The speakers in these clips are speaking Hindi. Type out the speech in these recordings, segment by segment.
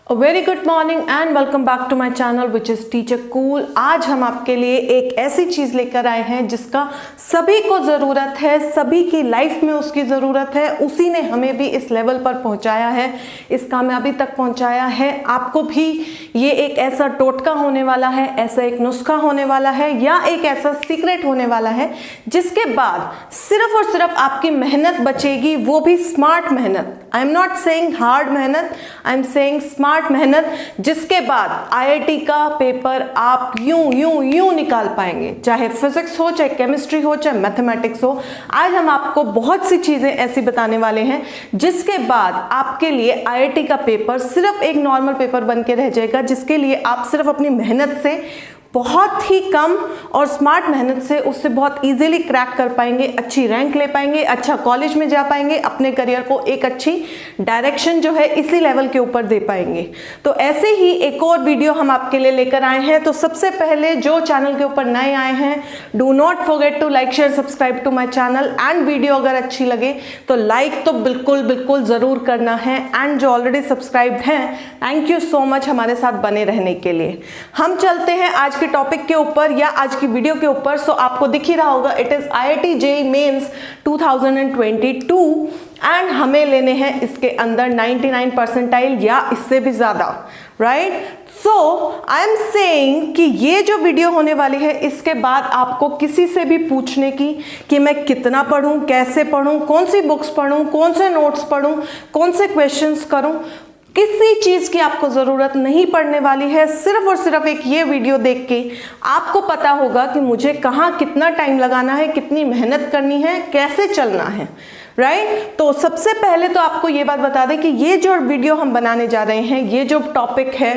Very good morning and welcome back to my channel which is Teacher Cool. आज हम आपके लिए एक ऐसी चीज़ लेकर आए हैं जिसका सभी को ज़रूरत है, सभी की लाइफ में उसकी ज़रूरत है। उसी ने हमें भी इस लेवल पर पहुंचाया है, इस कामयाबी तक पहुंचाया है। आपको भी ये एक ऐसा टोटका होने वाला है, ऐसा एक नुस्खा होने वाला है या एक ऐसा सीक्रेट होने वाला है जिसके बाद सिर्फ और सिर्फ आपकी मेहनत बचेगी, वो भी स्मार्ट मेहनत। I am not saying hard मेहनत, आई एम सेइंग स्मार्ट मेहनत, जिसके बाद आईआईटी का पेपर आप यूं निकाल पाएंगे, चाहे फिजिक्स हो, चाहे केमिस्ट्री हो, चाहे मैथमेटिक्स हो। आज हम आपको बहुत सी चीजें ऐसी बताने वाले हैं जिसके बाद आपके लिए आईआईटी का पेपर सिर्फ एक नॉर्मल पेपर बन के रह जाएगा, जिसके लिए आप सिर्फ अपनी मेहनत से बहुत ही कम और स्मार्ट मेहनत से उससे बहुत इजीली क्रैक कर पाएंगे, अच्छी रैंक ले पाएंगे, अच्छा कॉलेज में जा पाएंगे, अपने करियर को एक अच्छी डायरेक्शन जो है इसी लेवल के ऊपर दे पाएंगे। तो ऐसे ही एक और वीडियो हम आपके लिए लेकर आए हैं। तो सबसे पहले जो चैनल के ऊपर नए आए हैं, do not forget to like share subscribe to my channel and video अगर अच्छी लगे तो लाइक तो बिल्कुल ज़रूर करना है। एंड जो ऑलरेडी सब्सक्राइब्ड हैं, थैंक यू सो मच हमारे साथ बने रहने के लिए। हम चलते हैं आज के टॉपिक के ऊपर या आज की वीडियो के ऊपर। सो आपको दिख ही रहा होगा, it is IIT JEE mains 2022 and हमें लेने हैं इसके अंदर 99 परसेंटाइल या इससे भी ज्यादा, right. So I am saying कि ये जो वीडियो होने वाली है इसके बाद आपको किसी से भी पूछने की कि मैं कितना पढूं, कैसे पढूं, कौन सी बुक्स पढूं, कौन से नोट्स पढूं, कौन से क्वेश्चंस करूं, किसी चीज की आपको जरूरत नहीं पड़ने वाली है। सिर्फ और सिर्फ एक ये वीडियो देख के आपको पता होगा कि मुझे कहाँ कितना टाइम लगाना है, कितनी मेहनत करनी है, कैसे चलना है, राइट। तो सबसे पहले तो आपको ये बात बता दें कि ये जो वीडियो हम बनाने जा रहे हैं, ये जो टॉपिक है,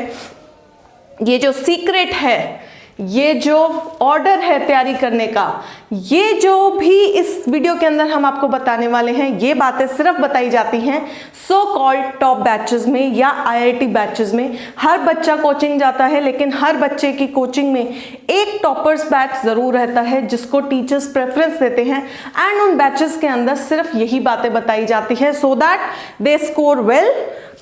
ये जो सीक्रेट है, ये जो ऑर्डर है तैयारी करने का, ये जो भी इस वीडियो के अंदर हम आपको बताने वाले हैं, ये बातें सिर्फ बताई जाती हैं सो कॉल्ड टॉप बैचेस में या आईआईटी बैचेस में। हर बच्चा कोचिंग जाता है, लेकिन हर बच्चे की कोचिंग में एक टॉपर्स बैच जरूर रहता है जिसको टीचर्स प्रेफरेंस देते हैं एंड उन बैचेस के अंदर सिर्फ यही बातें बताई जाती है so that they score well,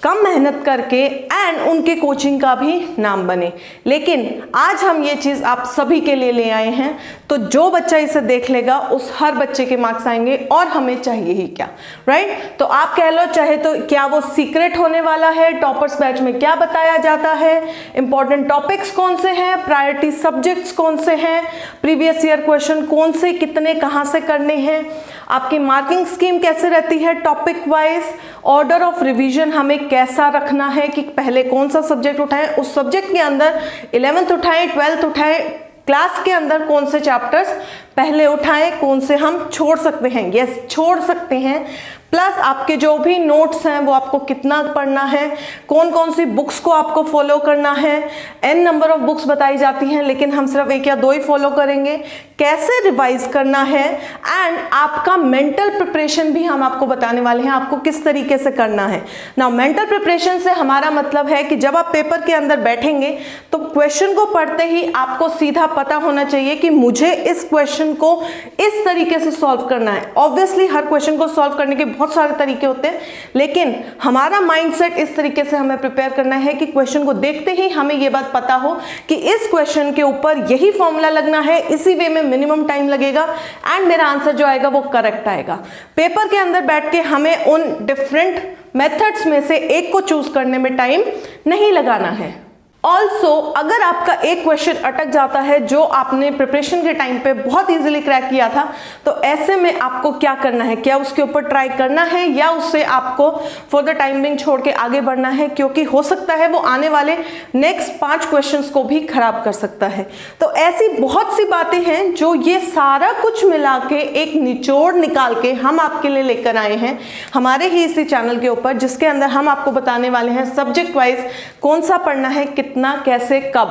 कम मेहनत करके एंड उनके कोचिंग का भी नाम बने। लेकिन आज हम ये चीज़ आप सभी के लिए ले आए हैं, तो जो बच्चा इसे देख लेगा उस हर बच्चे के मार्क्स आएंगे और हमें चाहिए ही क्या, राइट। तो आप कह लो चाहे तो क्या वो सीक्रेट होने वाला है, टॉपर्स बैच में क्या बताया जाता है, इंपॉर्टेंट टॉपिक्स कौन से हैं, प्रायोरिटी सब्जेक्ट्स कौन से हैं, प्रीवियस ईयर क्वेश्चन कौन से कितने कहाँ से करने हैं, आपकी मार्किंग स्कीम कैसे रहती है topic wise, order of revision हमें कैसा रखना है कि पहले कौन सा सब्जेक्ट उठाएं, उस सब्जेक्ट के अंदर 11th उठाएं, 12th उठाएं, क्लास के अंदर कौन से चैप्टर्स पहले उठाएं, कौन से हम छोड़ सकते हैं, यस छोड़ सकते हैं, प्लस आपके जो भी नोट्स हैं वो आपको कितना पढ़ना है, कौन कौन सी बुक्स को आपको फॉलो करना है। n नंबर ऑफ बुक्स बताई जाती हैं, लेकिन हम सिर्फ एक या दो ही फॉलो करेंगे, कैसे रिवाइज करना है एंड आपका मेंटल प्रिपरेशन भी हम आपको बताने वाले हैं, आपको किस तरीके से करना है। नाउ मेंटल प्रिपरेशन से हमारा मतलब है कि जब आप पेपर के अंदर बैठेंगे तो क्वेश्चन को पढ़ते ही आपको सीधा पता होना चाहिए कि मुझे इस क्वेश्चन को इस तरीके से सॉल्व करना है। ऑब्वियसली हर क्वेश्चन को सॉल्व करने के बहुत सारे तरीके होते हैं, लेकिन हमारा माइंडसेट इस तरीके से हमें प्रिपेयर करना है कि क्वेश्चन को देखते ही हमें यह बात पता हो कि इस क्वेश्चन के ऊपर यही फॉर्मूला लगना है, इसी वे में मिनिमम टाइम लगेगा एंड मेरा आंसर जो आएगा वो करेक्ट आएगा। पेपर के अंदर बैठ के हमें उन डिफरेंट मेथड्स में से एक को चूज करने में टाइम नहीं लगाना है। ऑल्सो अगर आपका एक क्वेश्चन अटक जाता है जो आपने प्रिपरेशन के टाइम पे बहुत इजीली क्रैक किया था, तो ऐसे में आपको क्या करना है, क्या उसके ऊपर ट्राई करना है या उससे आपको फॉर द टाइम बिंग छोड़ के आगे बढ़ना है, क्योंकि हो सकता है वो आने वाले नेक्स्ट 5 क्वेश्चंस को भी खराब कर सकता है। तो ऐसी बहुत सी बातें हैं जो ये सारा कुछ मिला के एक निचोड़ निकाल के हम आपके लिए लेकर आए हैं हमारे ही इसी चैनल के ऊपर, जिसके अंदर हम आपको बताने वाले हैं सब्जेक्ट वाइज कौन सा पढ़ना है, कितना, कैसे, कब।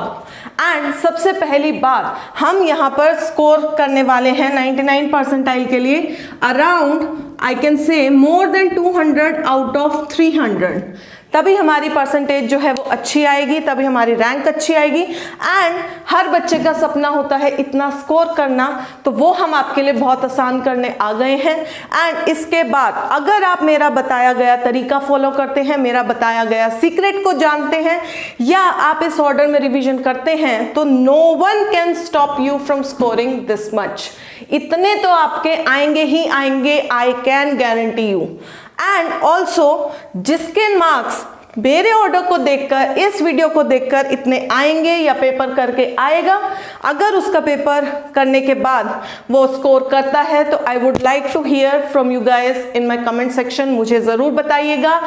एंड सबसे पहली बात हम यहाँ पर स्कोर करने वाले हैं 99 परसेंटाइल के लिए around I can say more than 200 out of 300। तभी हमारी परसेंटेज जो है वो अच्छी आएगी, तभी हमारी रैंक अच्छी आएगी। एंड हर बच्चे का सपना होता है इतना स्कोर करना, तो वो हम आपके लिए बहुत आसान करने आ गए हैं। एंड इसके बाद अगर आप मेरा बताया गया तरीका फॉलो करते हैं, मेरा बताया गया सीक्रेट को जानते हैं, या आप इस ऑर्डर में रिवीजन करते हैं, तो no one can stop you from scoring this much. इतने तो आपके आएंगे ही आएंगे, I can guarantee you. And also जिसके मार्क्स मेरे ऑर्डर को देखकर, इस वीडियो को देखकर इतने आएंगे या पेपर करके आएगा, अगर उसका पेपर करने के बाद वो स्कोर करता है, तो I would like to hear from you guys in my comment section. मुझे ज़रूर बताइएगा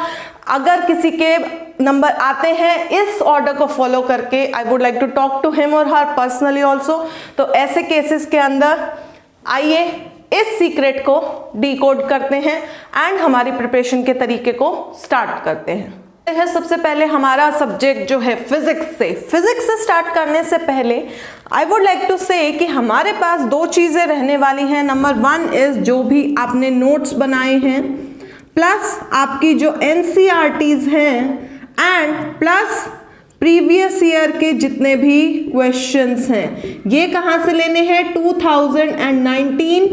अगर किसी के नंबर आते हैं इस ऑर्डर को फॉलो करके, I would like to talk to him और हर पर्सनली ऑल्सो। तो ऐसे केसेस के अंदर आइए इस सीक्रेट को डिकोड करते हैं एंड हमारी प्रिपरेशन के तरीके को स्टार्ट करते हैं। सबसे पहले हमारा सब्जेक्ट जो है फिजिक्स से स्टार्ट करने से पहले आई वुड लाइक टू से कि हमारे पास दो चीज़ें रहने वाली हैं। नंबर 1 इज जो भी आपने नोट्स बनाए हैं, प्लस आपकी जो NCERTs हैं, एंड प्लस प्रीवियस ईयर के जितने भी क्वेश्चंस हैं। ये कहाँ से लेने हैं? 2019,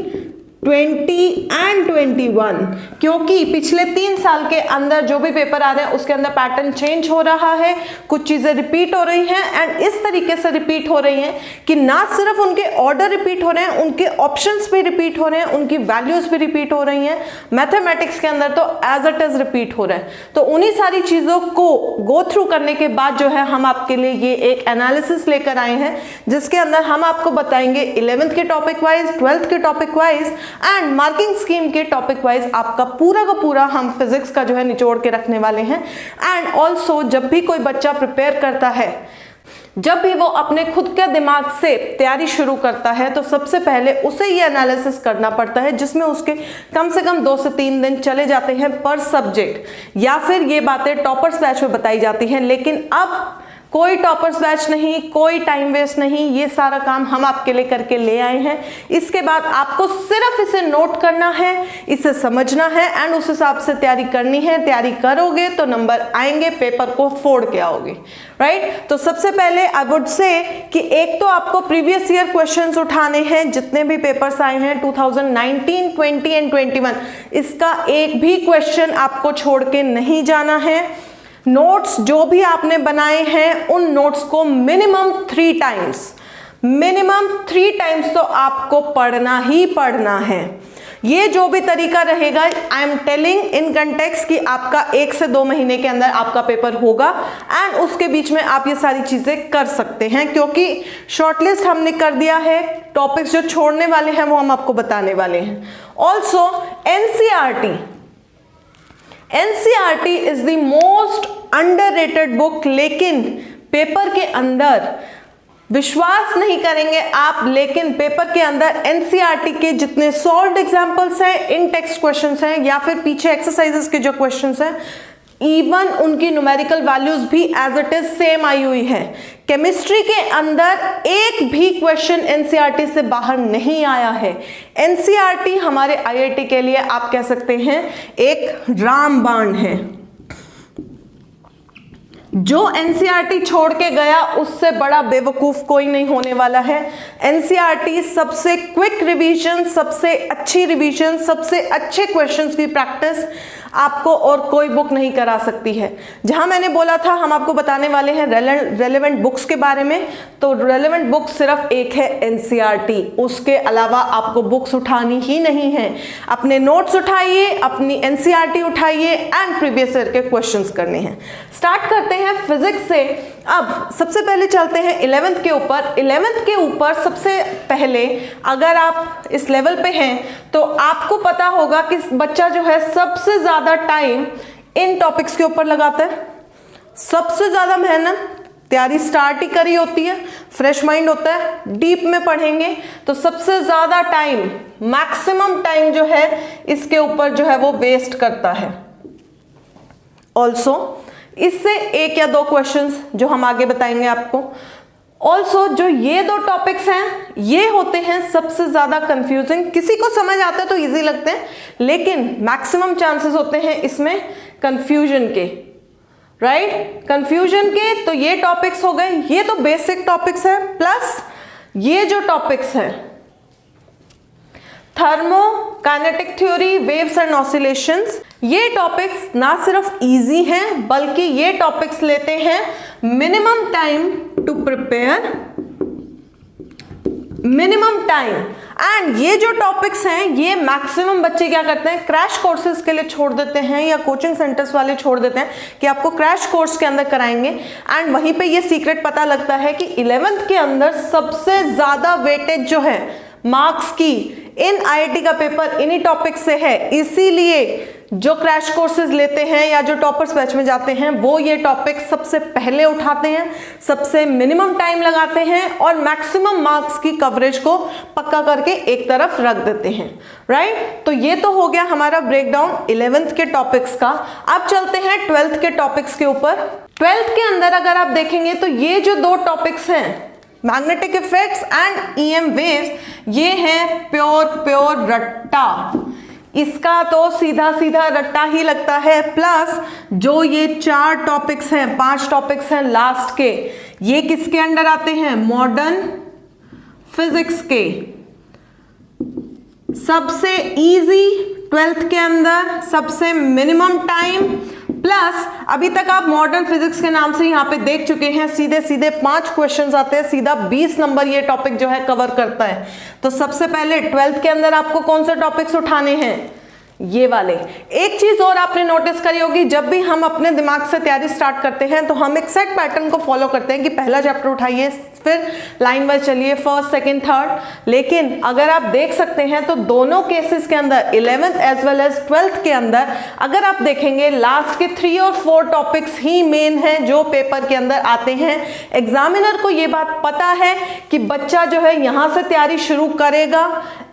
20 एंड 21, क्योंकि पिछले 3 साल के अंदर जो भी पेपर आ रहे हैं उसके अंदर पैटर्न चेंज हो रहा है, कुछ चीज़ें रिपीट हो रही हैं। एंड इस तरीके से रिपीट हो रही हैं कि ना सिर्फ उनके ऑर्डर रिपीट हो रहे हैं, उनके ऑप्शंस भी रिपीट हो रहे हैं, उनकी वैल्यूज भी रिपीट हो रही हैं। मैथमेटिक्स के अंदर तो एज इट इज रिपीट हो रहा है। तो उन्हीं सारी चीज़ों को गो थ्रू करने के बाद जो है हम आपके लिए ये एक एनालिसिस लेकर आए हैं, जिसके अंदर हम आपको बताएंगे 11th के टॉपिक वाइज, 12th के topic wise and marking scheme के टॉपिक वाइज आपका पूरा का पूरा हम फिजिक्स का जो है निचोड़ के रखने वाले हैं। एंड ऑल्सो जब भी कोई बच्चा प्रिपेयर करता है, जब भी वो अपने खुद के दिमाग से तैयारी शुरू करता है, तो सबसे पहले उसे ये एनालिसिस करना पड़ता है, जिसमें उसके कम से कम 2 से 3 दिन चले जाते हैं पर सब्जेक्ट, या फिर ये बातें टॉपर्स बैच में बताई जाती हैं। लेकिन अब कोई टॉपर्स बैच नहीं, कोई टाइम वेस्ट नहीं, ये सारा काम हम आपके लिए करके ले आए हैं। इसके बाद आपको सिर्फ इसे नोट करना है, इसे समझना है एंड उस हिसाब से तैयारी करनी है। तैयारी करोगे तो नंबर आएंगे, पेपर को फोड़ के आओगे, राइट। तो सबसे पहले आई वुड से कि एक तो आपको प्रीवियस ईयर क्वेश्चंस उठाने हैं, जितने भी पेपर्स आए हैं 2019, 20 एंड 21, इसका एक भी क्वेश्चन आपको छोड़ के नहीं जाना है। नोट्स जो भी आपने बनाए हैं उन नोट्स को मिनिमम 3 टाइम्स तो आपको पढ़ना ही पढ़ना है। ये जो भी तरीका रहेगा, I am telling in context कि आपका 1 से 2 महीने के अंदर आपका पेपर होगा एंड उसके बीच में आप ये सारी चीज़ें कर सकते हैं, क्योंकि शॉर्टलिस्ट हमने कर दिया है। टॉपिक्स जो छोड़ने वाले हैं वो हम आपको बताने वाले हैं। Also NCERT is the most underrated book, लेकिन पेपर के अंदर विश्वास नहीं करेंगे आप, लेकिन पेपर के अंदर NCERT के जितने सॉल्व्ड एग्जाम्पल्स हैं, इन टेक्स्ट क्वेश्चंस हैं या फिर पीछे एक्सरसाइजेस के जो क्वेश्चंस हैं, इवन उनकी न्यूमेरिकल वैल्यूज भी एज इट इज सेम आई हुई है। केमिस्ट्री के अंदर एक भी क्वेश्चन NCERT से बाहर नहीं आया है। NCERT हमारे IIT के लिए आप कह सकते हैं एक रामबाण है। जो NCERT छोड़ के गया उससे बड़ा बेवकूफ कोई नहीं होने वाला है। NCERT सबसे क्विक रिवीजन, सबसे अच्छी रिवीजन, सबसे अच्छे क्वेश्चंस की प्रैक्टिस आपको और कोई बुक नहीं करा सकती है। जहां मैंने बोला था हम आपको बताने वाले हैं रेलेवेंट बुक्स के बारे में, तो रेलेवेंट बुक सिर्फ एक है NCERT, उसके अलावा आपको बुक्स उठानी ही नहीं है। अपने नोट्स उठाइए, अपनी NCERT उठाइए एंड प्रीवियस ईयर के क्वेश्चंस करने हैं। स्टार्ट करते हैं फिजिक्स से। अब सबसे पहले चलते हैं 11th के ऊपर। 11th के ऊपर सबसे पहले अगर आप इस लेवल पे हैं तो आपको पता होगा कि बच्चा जो है सबसे ज़्यादा टाइम इन टॉपिक्स के ऊपर लगाता है। सबसे ज़्यादा मेहनत तैयारी स्टार्ट ही करी होती है, फ्रेश माइंड होता है, डीप में पढ़ेंगे तो सबसे ज़्यादा टाइम, मैक्सिमम टाइम जो है इसके ऊपर जो है वो वेस्ट करता है। ऑल्सो इससे 1 या 2 क्वेश्चंस जो हम आगे बताएंगे आपको। ऑल्सो जो ये 2 टॉपिक्स हैं ये होते हैं सबसे ज़्यादा कंफ्यूजिंग। किसी को समझ आता है तो इजी लगते हैं, लेकिन मैक्सिमम चांसेस होते हैं इसमें कंफ्यूजन के। राइट, कंफ्यूजन के तो ये टॉपिक्स हो गए, ये तो बेसिक टॉपिक्स है, प्लस ये जो टॉपिक्स है thermo kinetic theory, waves and oscillations, ये टॉपिक्स ना सिर्फ इजी हैं बल्कि ये टॉपिक्स लेते हैं minimum time to prepare, minimum time. And ये जो टॉपिक्स हैं ये मैक्सिमम बच्चे क्या करते हैं, क्रैश कोर्सेज के लिए छोड़ देते हैं या कोचिंग सेंटर्स वाले छोड़ देते हैं कि आपको क्रैश कोर्स के अंदर कराएंगे। एंड वहीं पे ये सीक्रेट पता लगता है कि 11th के अंदर सबसे ज्यादा वेटेज जो है मार्क्स की इन आईआईटी का पेपर इन्हीं टॉपिक से है, इसीलिए जो क्रैश कोर्सेज लेते हैं या जो टॉपर्स बैच में जाते हैं वो ये टॉपिक सबसे पहले उठाते हैं, सबसे मिनिमम टाइम लगाते हैं और मैक्सिमम मार्क्स की कवरेज को पक्का करके एक तरफ रख देते हैं, राइट। तो ये तो हो गया हमारा ब्रेकडाउन 11th के टॉपिक्स का। अब चलते हैं 12th के टॉपिक्स के ऊपर। 12th के अंदर अगर आप देखेंगे तो ये जो दो टॉपिक्स हैं magnetic effects and EM waves, ये है प्योर रट्टा, इसका तो सीधा सीधा रट्टा ही लगता है। प्लस जो ये 4 टॉपिक्स हैं, 5 टॉपिक्स हैं लास्ट के, ये किसके अंडर आते हैं, मॉडर्न फिजिक्स के। सबसे इजी 12th के अंदर, सबसे मिनिमम टाइम, प्लस अभी तक आप मॉडर्न फिजिक्स के नाम से यहाँ पे देख चुके हैं, सीधे सीधे 5 क्वेश्चंस आते हैं, सीधा 20 नंबर ये टॉपिक जो है कवर करता है। तो सबसे पहले 12th के अंदर आपको कौन से टॉपिक्स उठाने हैं, ये वाले। एक चीज और आपने नोटिस करी होगी, जब भी हम अपने दिमाग से तैयारी स्टार्ट करते हैं तो हम एक सेट पैटर्न को फॉलो करते हैं कि पहला चैप्टर उठाइए, फिर लाइन वाइज चलिए, फर्स्ट सेकंड थर्ड। लेकिन अगर आप देख सकते हैं तो दोनों केसेस के अंदर 11th as well as 12th के अंदर अगर आप देखेंगे लास्ट के 3 और 4 टॉपिक्स ही मेन हैं जो पेपर के अंदर आते हैं। एग्जामिनर को ये बात पता है कि बच्चा जो है यहाँ से तैयारी शुरू करेगा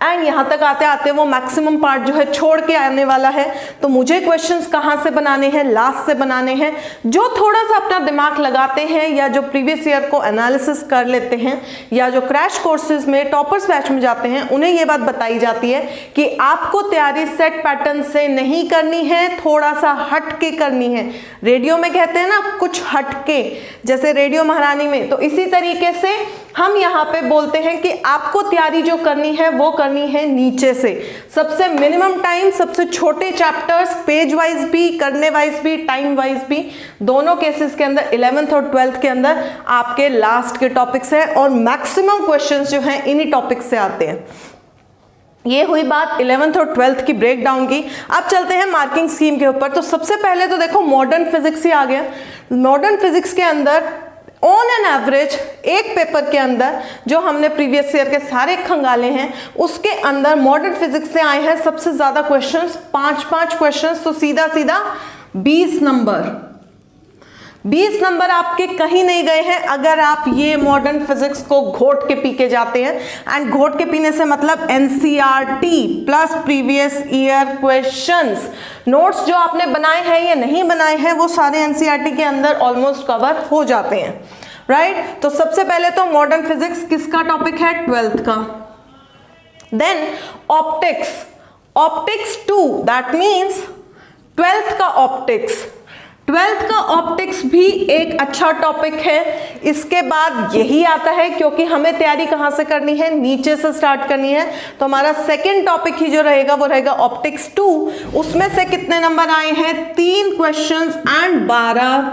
एंड यहाँ तक आते आते वो मैक्सिमम पार्ट जो है छोड़ के आने वाला है। तो मुझे क्वेश्चंस कहाँ से बनाने हैं, लास्ट से बनाने हैं। जो थोड़ा सा अपना दिमाग लगाते हैं या जो प्रीवियस ईयर को एनालिसिस कर लेते हैं या जो क्रैश कोर्सेज में टॉपर्स बैच में जाते हैं, उन्हें ये बात बताई जाती है कि आपको तैयारी सेट पैटर्न से नहीं करनी है, थोड़ा सा हट के करनी है। रेडियो में कहते हैं ना कुछ हट के, जैसे रेडियो महारानी में, तो इसी तरीके से हम यहाँ पे बोलते हैं कि आपको तैयारी जो करनी है वो करनी है नीचे से, सबसे मिनिमम टाइम, सबसे छोटे चैप्टर्स, पेज वाइज भी, करने वाइज भी, टाइम वाइज भी। दोनों केसेस के अंदर 11th और 12th के अंदर आपके लास्ट के टॉपिक्स हैं और मैक्सिमम क्वेश्चंस जो हैं इन्हीं टॉपिक्स से आते हैं। ये हुई बात 11th और 12th की ब्रेकडाउन की। अब चलते हैं मार्किंग स्कीम के ऊपर। तो सबसे पहले तो देखो मॉडर्न फिजिक्स ही आ गया। मॉडर्न फिजिक्स के अंदर ऑन एन एवरेज एक पेपर के अंदर जो हमने प्रीवियस ईयर के सारे खंगाले हैं उसके अंदर मॉडर्न फिजिक्स से आए हैं सबसे ज्यादा क्वेश्चंस, 5 क्वेश्चंस। तो सीधा सीधा 20 नंबर आपके कहीं नहीं गए हैं अगर आप ये मॉडर्न फिजिक्स को घोट के पी के जाते हैं। एंड घोट के पीने से मतलब NCERT plus previous year questions. Notes जो आपने बनाए हैं या नहीं बनाए हैं वो सारे एनसीईआरटी के अंदर ऑलमोस्ट कवर हो जाते हैं, राइट। तो सबसे पहले तो मॉडर्न फिजिक्स किसका टॉपिक है, 12th का। Then optics 2, that means 12th का ऑप्टिक्स। 12th का ऑप्टिक्स भी एक अच्छा टॉपिक है। इसके बाद यही आता है क्योंकि हमें तैयारी कहाँ से करनी है, नीचे से स्टार्ट करनी है। तो हमारा सेकंड टॉपिक ही जो रहेगा वो रहेगा ऑप्टिक्स 2। उसमें से कितने नंबर आए हैं, 3 क्वेश्चंस एंड 12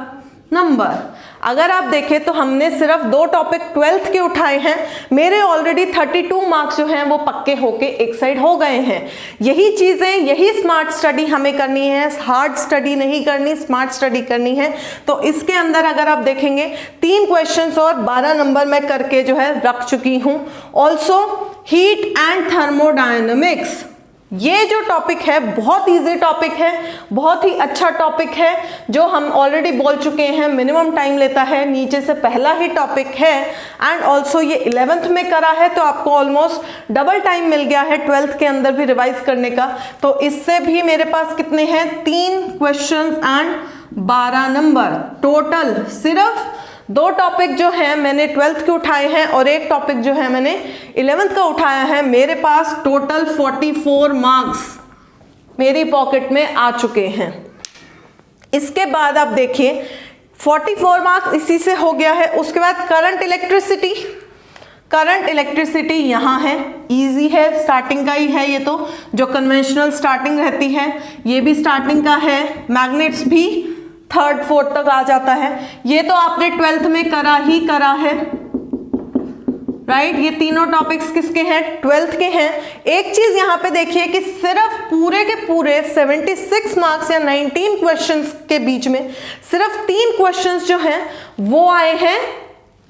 नंबर। अगर आप देखें तो हमने सिर्फ 2 टॉपिक 12th के उठाए हैं, मेरे ऑलरेडी 32 मार्क्स जो हैं वो पक्के होके एक साइड हो गए हैं। यही चीजें, यही स्मार्ट स्टडी हमें करनी है, हार्ड स्टडी नहीं करनी, स्मार्ट स्टडी करनी है। तो इसके अंदर अगर आप देखेंगे 3 क्वेश्चंस और 12 नंबर मैं करके जो है रख चुकी हूं। ऑल्सो हीट एंड थर्मोडायनेमिक्स, ये जो टॉपिक है बहुत इजी टॉपिक है, बहुत ही अच्छा टॉपिक है, जो हम ऑलरेडी बोल चुके हैं मिनिमम टाइम लेता है, नीचे से पहला ही टॉपिक है। एंड ऑल्सो ये 11th में करा है तो आपको ऑलमोस्ट डबल टाइम मिल गया है 12th के अंदर भी रिवाइज करने का। तो इससे भी मेरे पास कितने हैं, 3 क्वेश्चन एंड 12 नंबर। टोटल सिर्फ 2 टॉपिक जो हैं मैंने 12th के उठाए हैं और एक टॉपिक जो है मैंने 11th का उठाया है। मेरे पास टोटल 44 मार्क्स मेरी पॉकेट में आ चुके हैं। इसके बाद आप देखिए 44 मार्क्स इसी से हो गया है। उसके बाद करंट इलेक्ट्रिसिटी यहाँ है, इजी है, स्टार्टिंग का ही है ये तो, जो कन्वेंशनल स्टार्टिंग रहती है ये भी स्टार्टिंग का है। मैग्नेट्स भी 3rd 4th तक आ जाता है। ये तो आपने 12th में करा है, राइट। ये तीनों टॉपिक्स किसके हैं? 12th के हैं। एक चीज यहाँ पे देखिए कि सिर्फ पूरे के पूरे 76 मार्क्स या 19 क्वेश्चंस के बीच में सिर्फ 3 क्वेश्चंस जो हैं वो आए हैं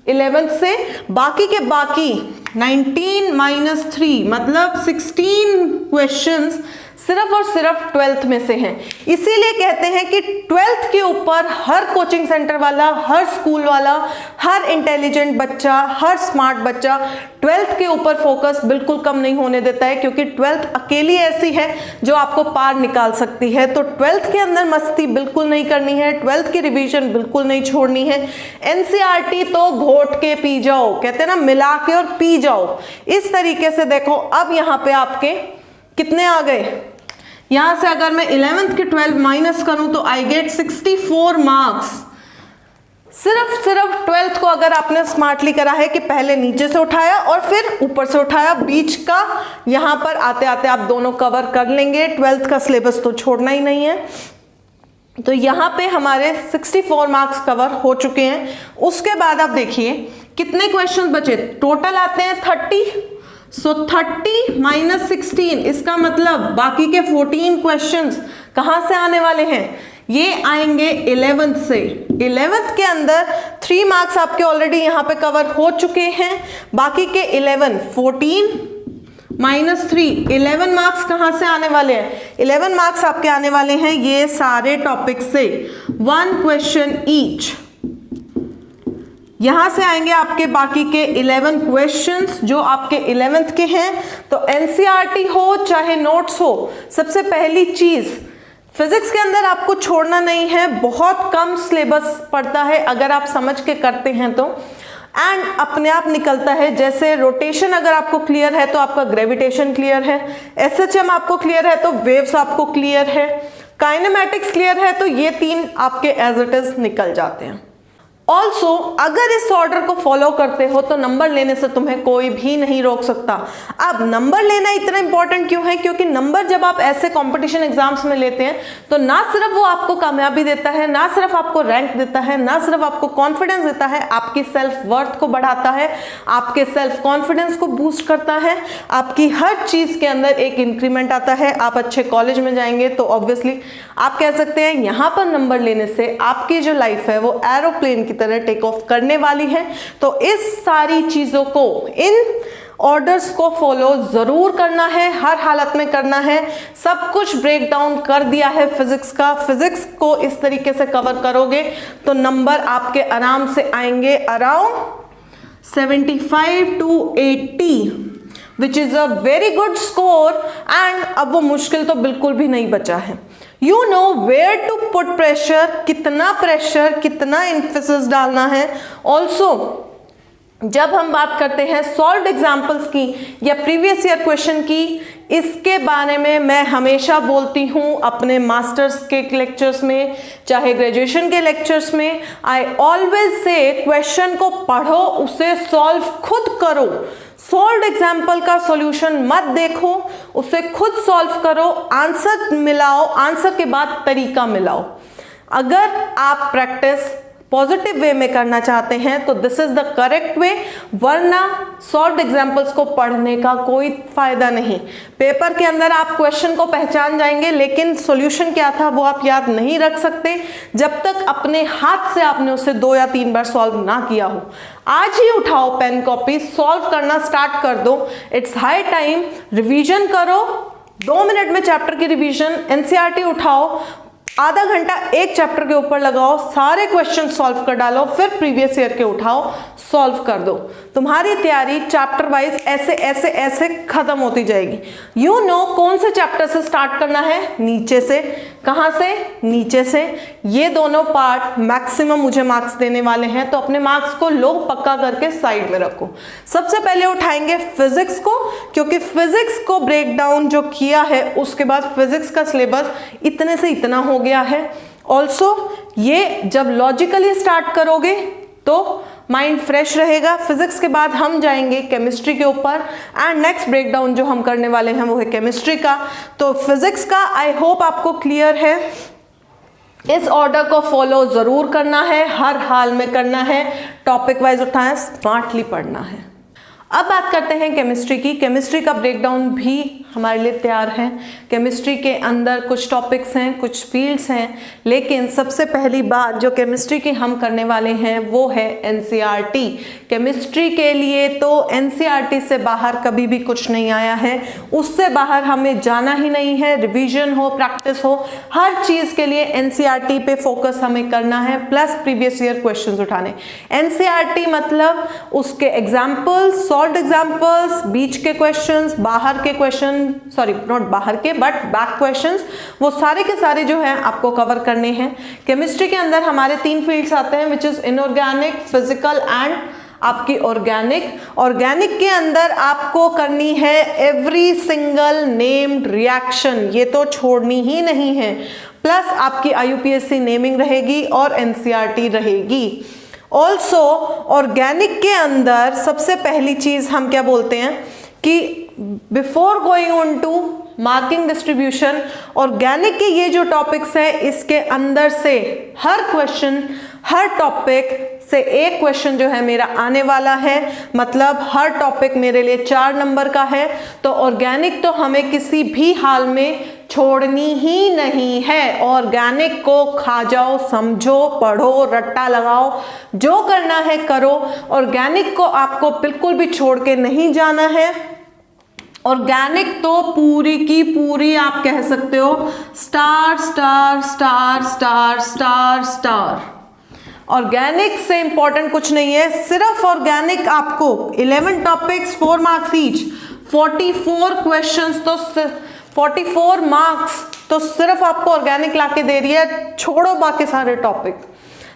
11th से, बाकी के बाकी 19 - 3 मतलब 16 क्वेश्चंस सिर्फ और सिर्फ 12th में से हैं। इसीलिए कहते हैं कि 12th के ऊपर हर कोचिंग सेंटर वाला, हर स्कूल वाला, हर इंटेलिजेंट बच्चा, हर स्मार्ट बच्चा 12th के ऊपर फोकस बिल्कुल कम नहीं होने देता है, क्योंकि 12th अकेली ऐसी है जो आपको पार निकाल सकती है। तो 12th के अंदर मस्ती बिल्कुल नहीं करनी है, 12th की रिवीजन बिल्कुल नहीं छोड़नी है। एनसीईआरटी तो घोट के पी जाओ, कहते हैं ना, मिला के और पी जाओ। इस तरीके से देखो, अब यहाँ पे आपके कितने आ गए? यहां से अगर मैं 11th के 12 माइनस करूं तो आई गेट 64 मार्क्स। सिर्फ 12th को अगर आपने स्मार्टली करा है कि पहले नीचे से उठाया और फिर ऊपर से उठाया, बीच का यहां पर आते आते आप दोनों कवर कर लेंगे। 12th का सिलेबस तो छोड़ना ही नहीं है। तो यहाँ पे हमारे 64 मार्क्स कवर हो चुके हैं। उसके बाद आप देखिए कितने क्वेश्चन बचे, टोटल आते हैं 30। सो 30 - 16, इसका मतलब बाकी के 14 क्वेश्चंस कहाँ से आने वाले हैं? ये आएंगे 11th से। 11th के अंदर 3 मार्क्स आपके ऑलरेडी यहाँ पे कवर हो चुके हैं। बाकी के 11, 14 - 3, 11 मार्क्स कहाँ से आने वाले हैं? 11 मार्क्स आपके आने वाले हैं ये सारे टॉपिक से, 1 क्वेश्चन ईच। यहां से आएंगे आपके बाकी के 11 क्वेश्चंस जो आपके 11th के हैं। तो एनसीईआरटी हो चाहे नोट्स हो, सबसे पहली चीज फिजिक्स के अंदर आपको छोड़ना नहीं है। बहुत कम सिलेबस पड़ता है अगर आप समझ के करते हैं तो, एंड अपने आप निकलता है। जैसे रोटेशन अगर आपको क्लियर है तो आपका ग्रेविटेशन क्लियर है, एसएचएम आपको क्लियर है तो वेव्स आपको क्लियर है, काइनेमैटिक्स क्लियर है तो ये 3 आपके एज इट इज निकल जाते हैं। ऑल्सो अगर इस ऑर्डर को फॉलो करते हो तो नंबर लेने से तुम्हें कोई भी नहीं रोक सकता। अब नंबर लेना इतना इंपॉर्टेंट क्यों है? क्योंकि नंबर जब आप ऐसे कंपटीशन एग्जाम्स में लेते हैं तो ना सिर्फ वो आपको कामयाबी देता है, ना सिर्फ आपको रैंक देता है, ना सिर्फ आपको कॉन्फिडेंस देता है, आपकी सेल्फ वर्थ को बढ़ाता है, आपके सेल्फ कॉन्फिडेंस को बूस्ट करता है, आपकी हर चीज के अंदर एक इंक्रीमेंट आता है। आप अच्छे कॉलेज में जाएंगे तो ऑब्वियसली आप कह सकते हैं यहाँ पर नंबर लेने से आपकी जो लाइफ है वो एरोप्लेन की तरह टेक ऑफ करने वाली है। तो इस सारी चीजों को, इन ऑर्डर्स को फॉलो जरूर करना है, हर हालत में करना है। सब कुछ ब्रेक डाउन कर दिया है फिजिक्स का। फिजिक्स को इस तरीके से कवर करोगे तो नंबर आपके आराम से आएंगे around 75 to 80, which is a very good score. And अब वो मुश्किल तो बिल्कुल भी नहीं बचा है। You know where to put pressure, कितना प्रेशर, कितना एम्फेसिस डालना है। ऑल्सो जब हम बात करते हैं सॉल्व्ड एग्जाम्पल्स की या प्रीवियस ईयर क्वेश्चन की, इसके बारे में मैं हमेशा बोलती हूँ अपने मास्टर्स के लेक्चर्स में, चाहे ग्रेजुएशन के लेक्चर्स में। आई ऑलवेज से क्वेश्चन को पढ़ो, उसे सॉल्व खुद करो। सॉल्व्ड एग्जाम्पल का सॉल्यूशन मत देखो, उसे खुद सॉल्व करो, आंसर मिलाओ, आंसर के बाद तरीका मिलाओ। अगर आप प्रैक्टिस पॉजिटिव वे में करना चाहते हैं तो this is the correct way, वरना सॉल्व्ड एग्जाम्पल्स को पढ़ने का कोई फायदा नहीं। पेपर के अंदर आप क्वेश्चन को पहचान जाएंगे लेकिन सॉल्यूशन क्या था वो आप याद नहीं रख सकते जब तक अपने हाथ से आपने उसे 2 या 3 बार सॉल्व ना किया हो। आज ही उठाओ पेन कॉपी, सॉल्व करना स्टार्ट कर दो। इट्स हाई टाइम, रिवीजन करो। 2 मिनट में चैप्टर की रिवीजन, एनसीईआरटी उठाओ, आधा घंटा एक चैप्टर के ऊपर लगाओ, सारे क्वेश्चन सॉल्व कर डालो, फिर प्रीवियस ईयर के उठाओ, सॉल्व कर दो। तुम्हारी तैयारी चैप्टर वाइज ऐसे ऐसे ऐसे खत्म होती जाएगी। यू नो कौन से चैप्टर से स्टार्ट करना है? नीचे से। कहां से? नीचे से। ये दोनों पार्ट मैक्सिमम मुझे मार्क्स देने वाले हैं, तो अपने मार्क्स को लो पक्का करके साइड में रखो। सबसे पहले उठाएंगे फिजिक्स को, क्योंकि फिजिक्स को ब्रेक डाउन जो किया है उसके बाद फिजिक्स का सिलेबस इतने से इतना हो गया है। ऑल्सो ये जब लॉजिकली स्टार्ट करोगे तो माइंड फ्रेश रहेगा। फिजिक्स के बाद हम जाएंगे केमिस्ट्री के ऊपर एंड नेक्स्ट ब्रेकडाउन जो हम करने वाले हैं वो है केमिस्ट्री का। तो फिजिक्स का आई होप आपको क्लियर है। इस ऑर्डर को फॉलो जरूर करना है, हर हाल में करना है, टॉपिक वाइज उठाएं, स्मार्टली पढ़ना है। अब बात करते हैं केमिस्ट्री की। केमिस्ट्री का ब्रेकडाउन भी हमारे लिए तैयार है। केमिस्ट्री के अंदर कुछ टॉपिक्स हैं, कुछ फील्ड्स हैं, लेकिन सबसे पहली बात जो केमिस्ट्री की हम करने वाले हैं वो है एनसीईआरटी। केमिस्ट्री के लिए तो एनसीईआरटी से बाहर कभी भी कुछ नहीं आया है, उससे बाहर हमें जाना ही नहीं है। रिवीजन हो, प्रैक्टिस हो, हर चीज़ के लिए एनसीईआरटी पे फोकस हमें करना है, प्लस प्रीवियस ईयर क्वेश्चंस उठाने। एनसीईआरटी मतलब उसके एग्जाम्पल्स, सॉल्व्ड एग्जाम्पल्स, बीच के क्वेश्चंस, बाहर के क्वेश्चन, सॉरी नॉट बाहर के बट बैक क्वेश्चंस, वो सारे के सारे जो हैं आपको कवर करने हैं। केमिस्ट्री के अंदर हमारे 3 फील्ड्स आते हैं which is inorganic, physical and आपकी ऑर्गेनिक। ऑर्गेनिक के अंदर आपको करनी है एवरी सिंगल नेम्ड रिएक्शन, ये तो छोड़नी ही नहीं है, प्लस आपकी IUPAC नेमिंग रहेगी और एनसीईआरटी रहेगी। ऑल्सो ऑर्गेनिक के अंदर सबसे पहली चीज हम क्या बोलते हैं कि before going on to marking distribution, organic के ये जो टॉपिक्स है इसके अंदर से हर क्वेश्चन, हर टॉपिक से एक क्वेश्चन जो है मेरा आने वाला है, मतलब हर टॉपिक मेरे लिए 4 नंबर का है। तो ऑर्गेनिक तो हमें किसी भी हाल में छोड़नी ही नहीं है। ऑर्गेनिक को खा जाओ, समझो, पढ़ो, रट्टा लगाओ, जो करना है करो। ऑर्गेनिक को आपको बिल्कुल भी छोड़ के नहीं जाना है। ऑर्गेनिक तो पूरी की पूरी आप कह सकते हो star star star star star star. Organic से इंपॉर्टेंट कुछ नहीं है, सिर्फ ऑर्गेनिक आपको 11 टॉपिक्स 4 मार्क्स ईच, 44 क्वेश्चंस, तो 44 मार्क्स तो सिर्फ आपको ऑर्गेनिक लाके दे रही है। छोड़ो बाकी सारे टॉपिक,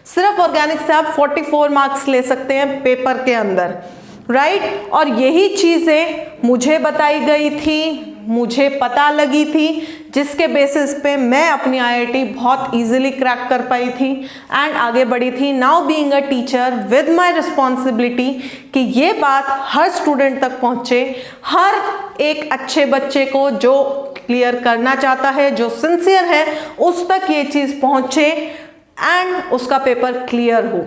सिर्फ ऑर्गेनिक से आप 44 मार्क्स ले सकते हैं पेपर के अंदर, राइट। और यही चीजें मुझे बताई गई थी, मुझे पता लगी थी, जिसके बेसिस पे मैं अपनी IIT बहुत इजीली क्रैक कर पाई थी एंड आगे बढ़ी थी। Now being a teacher with my responsibility कि ये बात हर स्टूडेंट तक पहुंचे, हर एक अच्छे बच्चे को जो क्लियर करना चाहता है, जो सिंसियर है, उस तक ये चीज पहुंचे एंड उसका पेपर क्लियर हो,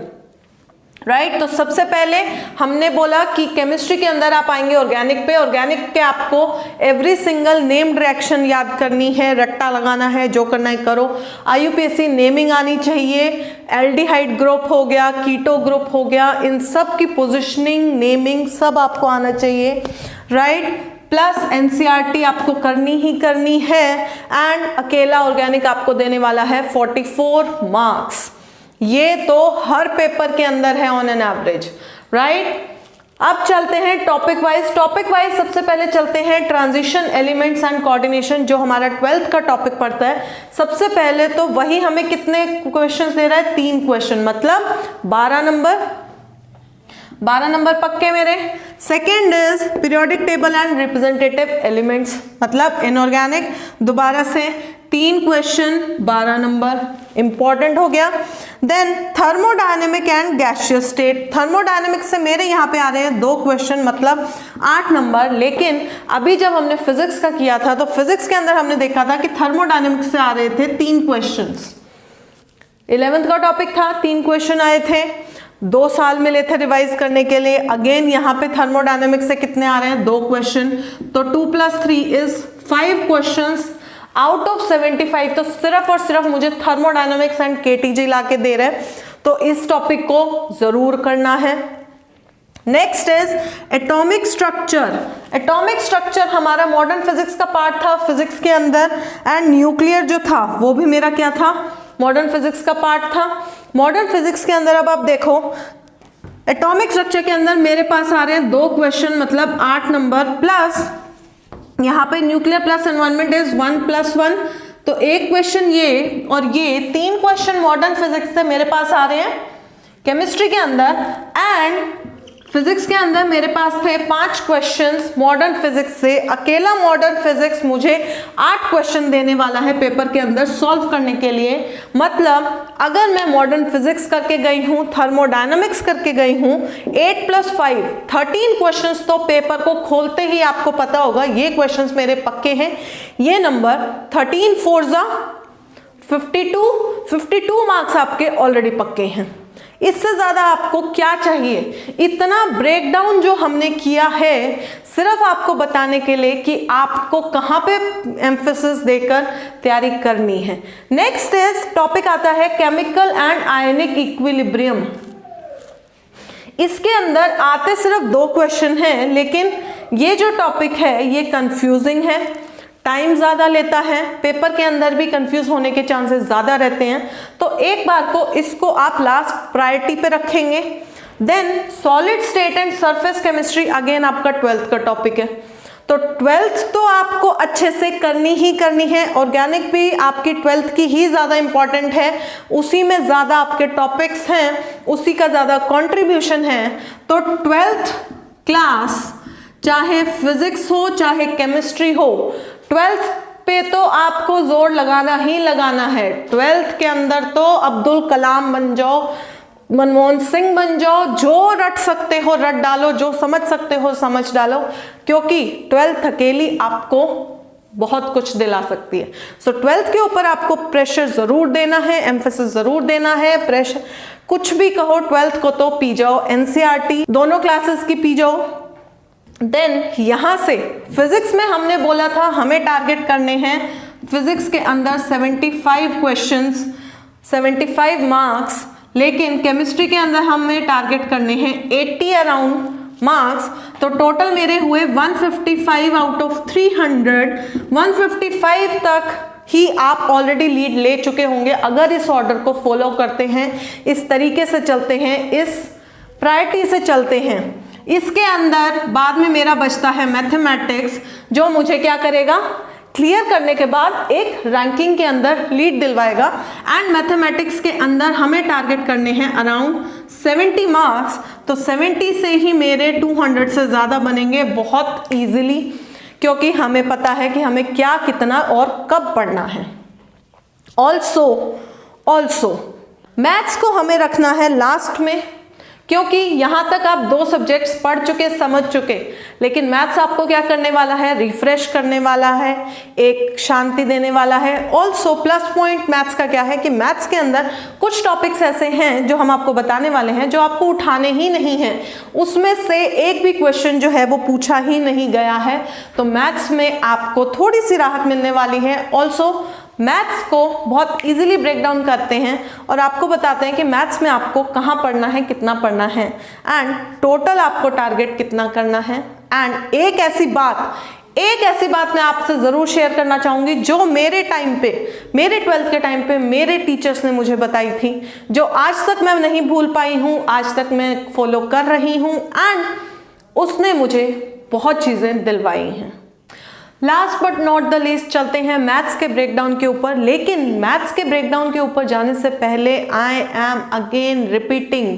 राइट। तो सबसे पहले हमने बोला कि केमिस्ट्री के अंदर आप आएंगे ऑर्गेनिक पे। ऑर्गेनिक के आपको एवरी सिंगल नेम्ड रिएक्शन याद करनी है, रट्टा लगाना है, जो करना है करो। IUPAC नेमिंग आनी चाहिए, एल्डिहाइड ग्रुप हो गया, कीटो ग्रुप हो गया, इन सब की पोजिशनिंग, नेमिंग सब आपको आना चाहिए, राइट। प्लस एनसीईआरटी आपको करनी ही करनी है एंड अकेला ऑर्गेनिक आपको देने वाला है 44 मार्क्स। ये तो हर पेपर के अंदर है ऑन एन एवरेज, राइट। अब चलते हैं टॉपिक वाइज। टॉपिक वाइज सबसे पहले चलते हैं ट्रांजिशन एलिमेंट्स एंड कोऑर्डिनेशन, जो हमारा 12th का टॉपिक पड़ता है। सबसे पहले तो वही हमें कितने क्वेश्चंस दे रहा है, 3 क्वेश्चन, मतलब 12 नंबर पक्के मेरे। Second is periodic table and representative elements, मतलब इनऑर्गेनिक, दोबारा से 3 क्वेश्चन 12 नंबर, इंपॉर्टेंट हो गया। Then thermodynamic and gaseous state. Thermodynamic से मेरे यहाँ पे आ रहे हैं 2 क्वेश्चन, मतलब 8 नंबर। लेकिन अभी जब हमने फिजिक्स का किया था तो फिजिक्स के अंदर हमने देखा था कि थर्मोडायनेमिक से आ रहे थे 3 क्वेश्चंस। 11th का टॉपिक था, 3 क्वेश्चन आए थे, 2 साल मिले थे रिवाइज करने के लिए। अगेन यहाँ पे थर्मोडायनेमिक से कितने आ रहे हैं, 2 क्वेश्चन, तो 2 + 3 इज 5 क्वेश्चंस आउट ऑफ 75। तो सिर्फ और सिर्फ मुझे थर्मोडायनेमिक्स एंड KTG ला के दे रहे हैं, तो इस टॉपिक को जरूर करना है। Next is atomic structure. Atomic structure हमारा मॉडर्न फिजिक्स का पार्ट था फिजिक्स के अंदर, एंड न्यूक्लियर जो था वो भी मेरा क्या था, मॉडर्न फिजिक्स का पार्ट था। मॉडर्न फिजिक्स के अंदर अब आप देखो एटॉमिक स्ट्रक्चर के अंदर मेरे पास आ रहे हैं 2 क्वेश्चन, मतलब 8 नंबर, प्लस यहाँ पे न्यूक्लियर प्लस एनवायरनमेंट इज 1 + 1, तो 1 क्वेश्चन ये और ये 3 क्वेश्चन मॉडर्न फिजिक्स से मेरे पास आ रहे हैं केमिस्ट्री के अंदर। एंड फिजिक्स के अंदर मेरे पास थे 5 क्वेश्चंस मॉडर्न फिजिक्स से। अकेला मॉडर्न फिजिक्स मुझे 8 क्वेश्चन देने वाला है पेपर के अंदर सॉल्व करने के लिए। मतलब अगर मैं मॉडर्न फिजिक्स करके गई हूँ, थर्मोडायनामिक्स करके गई हूँ, 8 + 5 13 क्वेश्चंस, तो पेपर को खोलते ही आपको पता होगा ये क्वेश्चंस मेरे पक्के हैं। ये नंबर 13 4 52 मार्क्स आपके ऑलरेडी पक्के हैं। इससे ज़्यादा आपको क्या चाहिए? इतना ब्रेकडाउन जो हमने किया है सिर्फ आपको बताने के लिए कि आपको कहाँ पे एम्फेसिस देकर तैयारी करनी है। नेक्स्ट टॉपिक आता है केमिकल एंड आयनिक इक्विलिब्रियम। इसके अंदर आते सिर्फ 2 क्वेश्चन हैं, लेकिन ये जो टॉपिक है ये कंफ्यूजिंग है, टाइम ज़्यादा लेता है, पेपर के अंदर भी कंफ्यूज होने के चांसेस ज़्यादा रहते हैं। तो एक बार को इसको आप लास्ट प्रायोरिटी पे रखेंगे। Then solid state and surface chemistry again आपका 12th का टॉपिक है। तो 12th तो आपको अच्छे से करनी ही करनी है। ऑर्गेनिक भी आपकी 12th की ही ज़्यादा इंपॉर्टेंट है, उसी में ज़्यादा आपके टॉपिक्स हैं, उसी का ज़्यादा कंट्रीब्यूशन है। तो 12th क्लास चाहे फिजिक्स हो चाहे केमिस्ट्री हो, 12th पे तो आपको जोर लगाना ही लगाना है। 12th के अंदर तो अब्दुल कलाम बन जाओ, मनमोहन सिंह बन जाओ, जो रट सकते हो रट डालो, जो समझ सकते हो समझ डालो, क्योंकि 12th अकेली आपको बहुत कुछ दिला सकती है। सो 12th के ऊपर आपको प्रेशर जरूर देना है, एम्फेसिस जरूर देना है। प्रेशर कुछ भी कहो, 12th को तो पी जाओ, एनसीईआरटी दोनों क्लासेस की पी जाओ। देन यहां से फिजिक्स में हमने बोला था हमें टारगेट करने हैं फिजिक्स के अंदर 75 क्वेश्चंस, 75 मार्क्स, लेकिन केमिस्ट्री के अंदर हमें टारगेट करने हैं 80 अराउंड मार्क्स। तो टोटल मेरे हुए 155 आउट ऑफ 300। 155 तक ही आप ऑलरेडी लीड ले चुके होंगे अगर इस ऑर्डर को फॉलो करते हैं, इस तरीके से चलते हैं, इस प्रायोरिटी से चलते हैं। इसके अंदर बाद में मेरा बचता है मैथमेटिक्स, जो मुझे क्या करेगा, क्लियर करने के बाद एक रैंकिंग के अंदर लीड दिलवाएगा। एंड मैथमेटिक्स के अंदर हमें टारगेट करने हैं अराउंड 70 मार्क्स। तो 70 से ही मेरे 200 से ज़्यादा बनेंगे बहुत ईजिली, क्योंकि हमें पता है कि हमें क्या, कितना और कब पढ़ना है। ऑल्सो मैथ्स को हमें रखना है लास्ट में, क्योंकि यहाँ तक आप 2 सब्जेक्ट्स पढ़ चुके, समझ चुके, लेकिन मैथ्स आपको क्या करने वाला है, रिफ्रेश करने वाला है, एक शांति देने वाला है। ऑल्सो प्लस पॉइंट मैथ्स का क्या है कि मैथ्स के अंदर कुछ टॉपिक्स ऐसे हैं जो हम आपको बताने वाले हैं जो आपको उठाने ही नहीं हैं, उसमें से एक भी क्वेश्चन जो है वो पूछा ही नहीं गया है। तो मैथ्स में आपको थोड़ी सी राहत मिलने वाली है। ऑल्सो मैथ्स को बहुत इजीली ब्रेक डाउन करते हैं और आपको बताते हैं कि मैथ्स में आपको कहाँ पढ़ना है, कितना पढ़ना है, एंड टोटल आपको टारगेट कितना करना है। एंड एक ऐसी बात मैं आपसे ज़रूर शेयर करना चाहूँगी जो मेरे टाइम पे, मेरे 12th के टाइम पे मेरे टीचर्स ने मुझे बताई थी, जो आज तक मैं नहीं भूल पाई हूँ, आज तक मैं फॉलो कर रही हूँ, एंड उसने मुझे बहुत चीज़ें दिलवाई हैं। Last but not the least चलते हैं मैथ्स के ब्रेकडाउन के ऊपर। लेकिन मैथ्स के ब्रेकडाउन के ऊपर जाने से पहले आई एम अगेन रिपीटिंग,